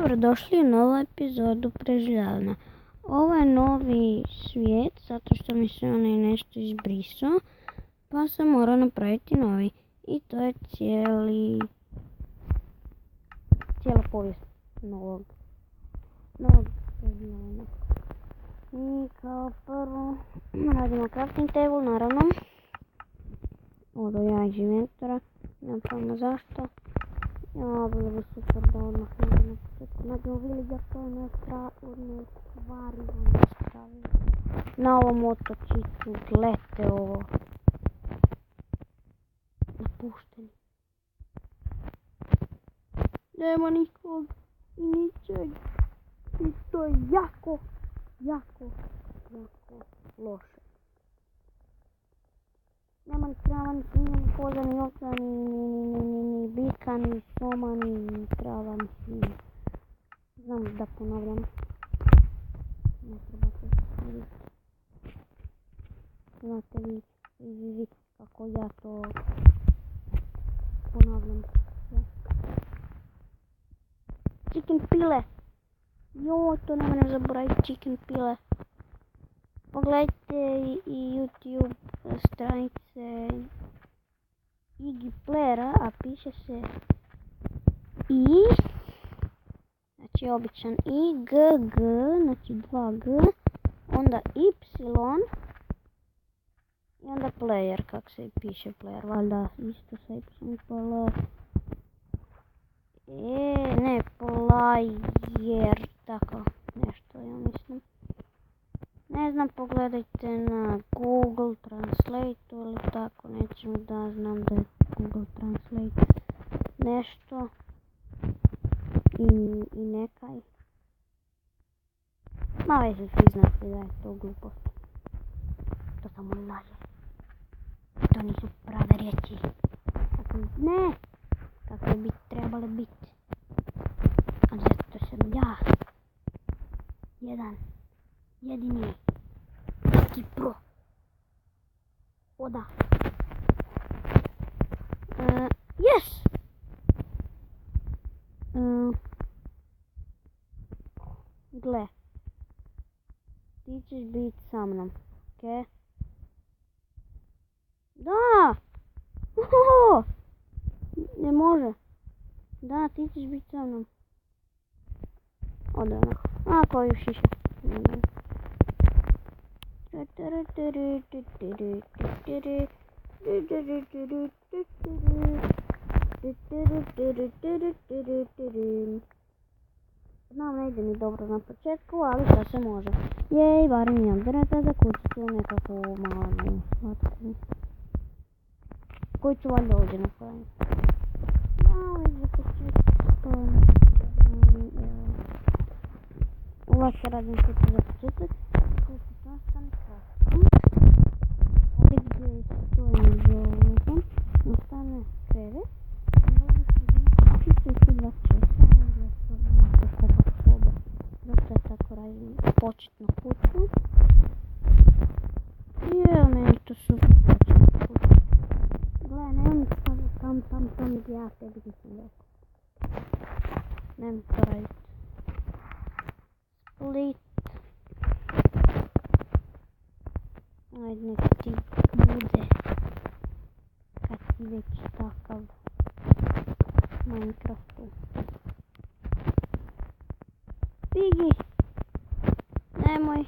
Dobrodošli u novu epizodu preživljavanja. Ovo je novi svijet zato što mi se onaj nešto izbrisao, pa sam morao napraviti novi. I to je cijela povijest novog preživljavanja. I kao prvo radimo crafting table, naravno. Odo ja iz inventora, nemam pojma zašto. Ja, bilo bi super da odmah na početku nađemo villager, to je nekvarivano stavio. Na ovom otočiću, gledajte ovo. Napušteni. Nema nikog i ničeg. I to je jako loše. Nema ni krava, ni svinja, ni koza, ni ovca, ni bika, ni soma, ni krava, ni svinja. Znam da ponavljam. Ne treba se vidjeti. Znate vi kako ja to ponavljam. Chicken pile. Joj, to ne moram zaboraviti, chicken pile. Pogledajte i YouTube stranice Iggy Playera, a piše se I, znači običan I, G, G, znači 2G, onda Y i onda player, kako se piše player, valjda isto sa Y, ne, player, tako nešto ja mislim. Ne znam, pogledajte na Google Translate ili tako, nećemo da znam da je Google Translate nešto i nekaj. Ma već svi znate da je to glupost. To samo laže. To nisu prave riječi. Kako bi trebale biti. A zato sam ja jedini neki pro. Oda. Yes! Gle. Ti ćeš biti sa mnom. Okej? Da! Ohoho! Ne može. Da, ti ćeš biti sa mnom. Oda. A, koju šiša. Znam, ne ide mi dobro na početku, ali sad se može. Jej, barem imam dreta za kućicu, nekako malu slatku. Koju ću valjda ovdje napraviti. Ja, već za početku. Ova se radim kuću za početak. Ovdje gdje stojim za ovom, ostane krevet. Onda ovdje se tu 26, zato je tako radim početnu kuću. I evo meni to super početnu kuću. Gledaj, nemoj tam gdje ja tebi nisam rekao. Nemoj to raditi. Split. Ajde, nek ti bude kad si već takav Minecraftu. Pigi, nemoj.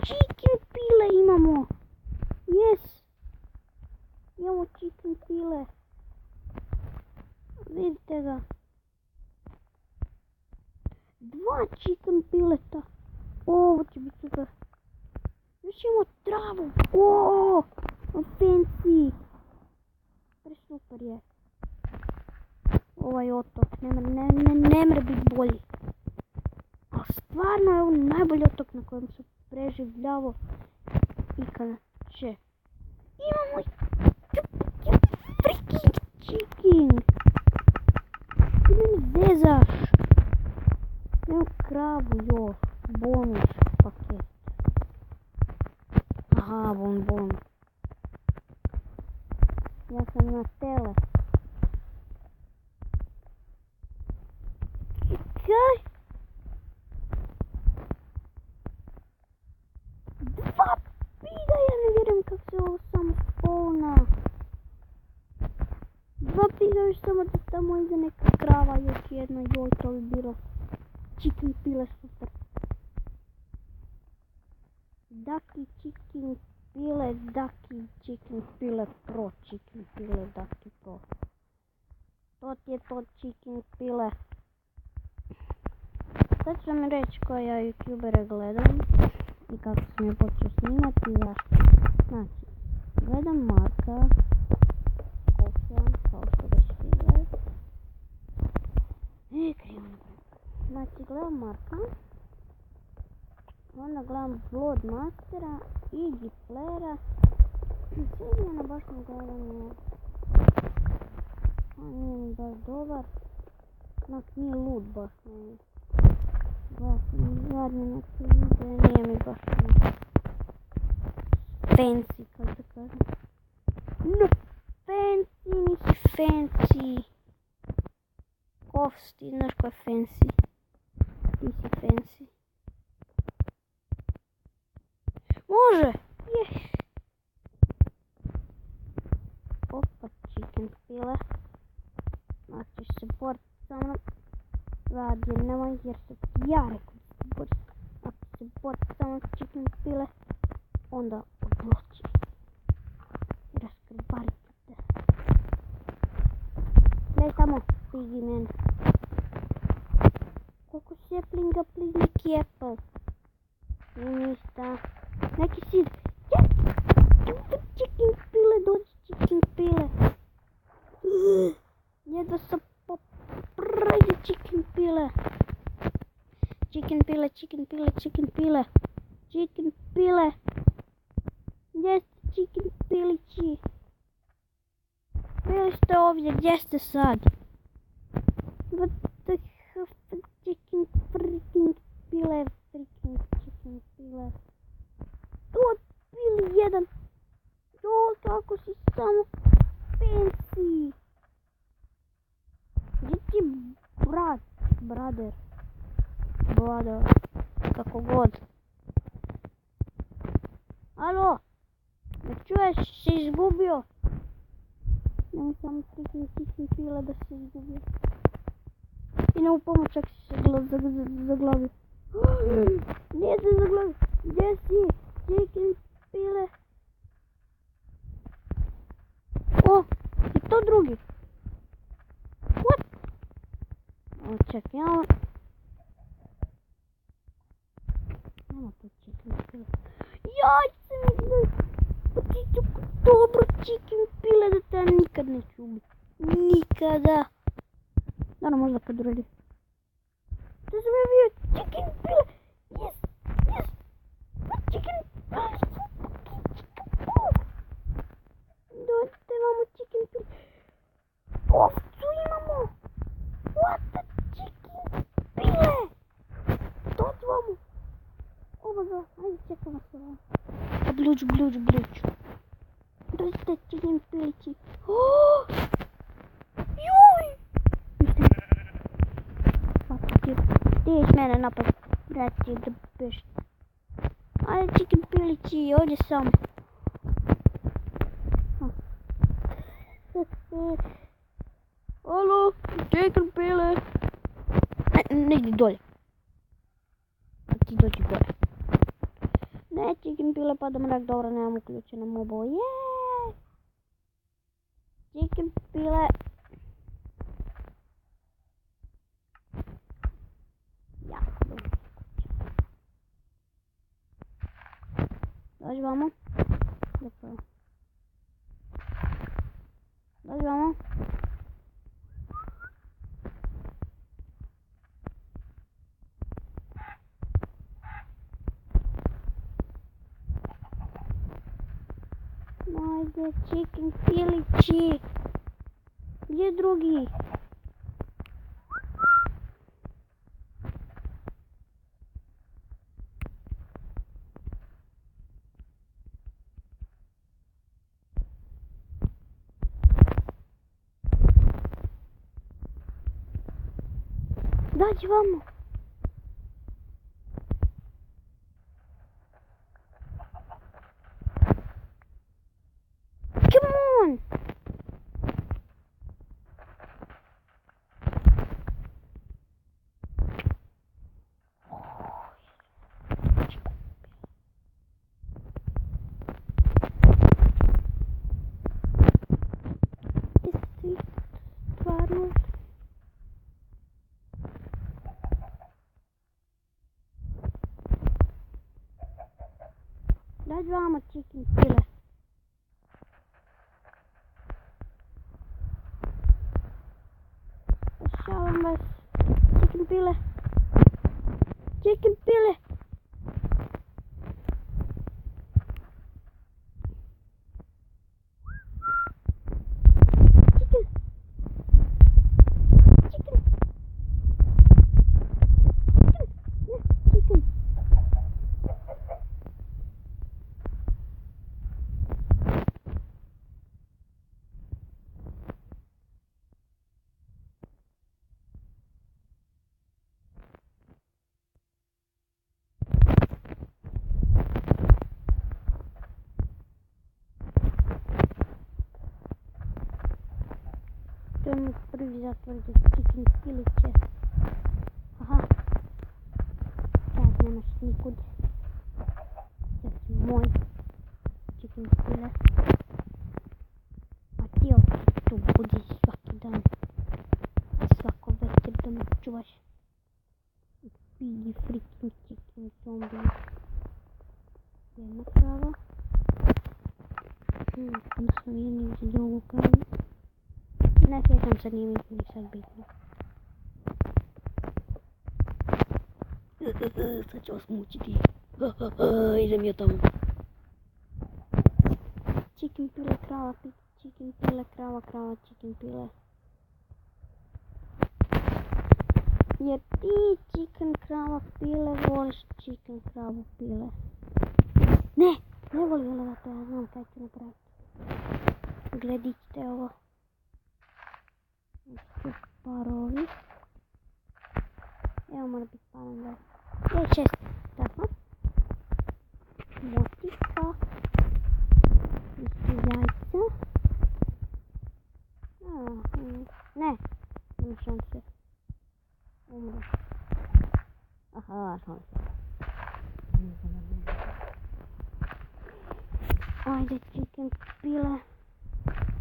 Chicken pile imamo. Yes. Imamo chicken pile. Vidite ga. 2 chicken pileta. Ovo će biti super. Još imamo travu. Oooo, fancy. Presuper je. Ovaj otok ne mre biti bolji. A stvarno je ovo najbolji otok na kojem se preživljavo ikada će. Imamo freaking chicken. Ti mi zezaš. Imamo kravu još. Bonus paket. Aha, bon. Ja sam na tele. Kaj? 2 pida, ja ne vjerujem kako se ovo samo spona. 2 pida još samo da tamo ide neka krava, još jedna, joj, to bi bilo chicken pile super. Ducky chicken pile, Ducky chicken pile pro, chicken pile, Ducky pro. To ti je to chicken pile. Sad ću vam reći koje ja youtubere gledam i kako sam je počeo snimati i zašto. Znači, gledam Marka Kofija, kao što već svi gledate. Krivo napravim. Znači, gledam Marka. Onda gledam Bloodmastera i Gipplera. Sigurno baš ne gledam jer nije mi baš dobar. Onak nije lud baš ne. Gledam sam zadnje neke videe, nije mi baš fancy, kako da kažem. No, fancy, nisi fancy. Kofs, ti znaš ko je fancy. Ti si fancy. Može! Yes! Opa, chicken pile. Znači se boriti sa mnom. Radi, nemoj jer se ja rekao da se boriti. Ako se boriti sa mnom chicken pile, onda odluči. I raskrbariti te. Gledaj samo, pigi mene. Koliko sjeplinga, please, neki apple. I ništa. Neki sid. Chicken pile, dođi chicken pile. Jedva sam poprajde chicken pile. Chicken pile, chicken pile, chicken pile. Chicken pile. Jeste chicken pilići. Bili ste ovdje, gdje ste sad? What the hell, chicken freaking pile, freaking chicken pile. Tu pili jedan. Jo, kako si samo fancy. Gdje ti brat, brother, kako god. Alo, ne čuješ, si izgubio? Nemoj samo freaking chicken pile da si izgubio. I ne u pomoć ako si se zaglavio. Nije se zaglavio, gdje si? Chicken pile. O, i to drugi. What? O, čekaj, nema to chicken pile. Jaj, sam izgledao. Pa ti tako dobro chicken pile da te nikad neću ubiti. Nikada. Naravno, možda kad uradi. To sam ja bio chicken pile. Yes, yes. Chicken pile. Dođite vamo chicken pile. Ovcu imamo. What the chicken pile. Dođi vamo. Ovo ga, ajde čekamo se vamo. Bluđ. Dođite chicken pilići. Joj. Ti ješ mene napad. Brati da beš. Ajde chicken pilići, ovdje sam. Alo, chicken pile. Ne idi dolje. Ti dođi gore. Ne, chicken pile pada mrak, dobro, nemam uključeno mobile. Jeee! Chicken pile. Jako dobro. Dođi vamo. Dobro. Dođi vamo. Ajde, chicken pilići. Gdje je drugi? Dađi vamo. Come on. Stvarno. Dađi vamo chicken pile. Šalim vas. Chicken pile. Chicken pile. To je moj prvi zatvor za chicken piliće. Aha. Sad nemaš nikud. Sad si moj chicken pile. A ti opet tu budi svaki dan. Svako večer da me čuvaš. Pigi freaking chicken zombie. Jedna krava. Odnosno nije ni za drugu kravu. Ne sjećam se, nije mi sad bitno. Sad ću vas mučiti. Idem ja tamo. Chicken pile, krava, chicken pile, krava, krava, chicken pile. Jer ti chicken krava pile voliš chicken kravu pile. Ne voli ona da to, ja znam kaj ću napraviti. Gledajte ovo. Parovi. Evo mora biti paran da. Je 6. Tako. Motika. Isto jajca. Ne. Nema šanse. Umre. Aha, šanse. Ajde chicken pile.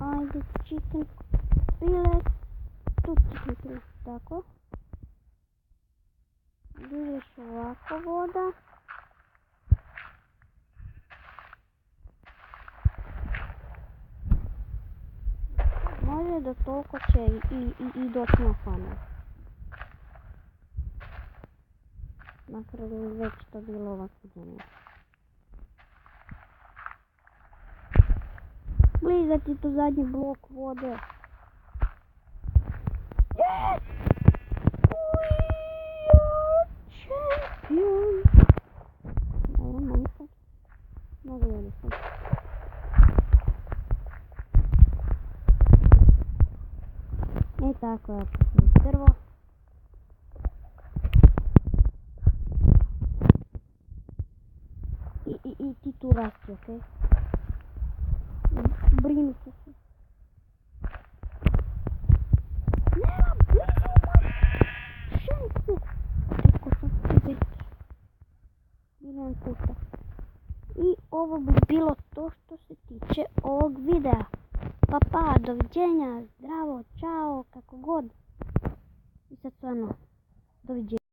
Ajde chicken pile. Tu chicken pile. Tako. Ideš ovako voda. Može da toliko će i doći na pamet. Makar da je već to bilo ovako zemlje. Bliza ti tu zadnji blok vode. Yes! Champion! Dobro, mogu sad. Mogu jedi sad. I tako je poslije drvo. I ti tu rasti, okej? Brini se se. Nema blizu šanse. Eko sam ti već. Bilan puta. I ovo bi bilo to što se tiče ovog videa. Pa, doviđenja, zdravo, čao, kako god. I sad stvarno, doviđenja.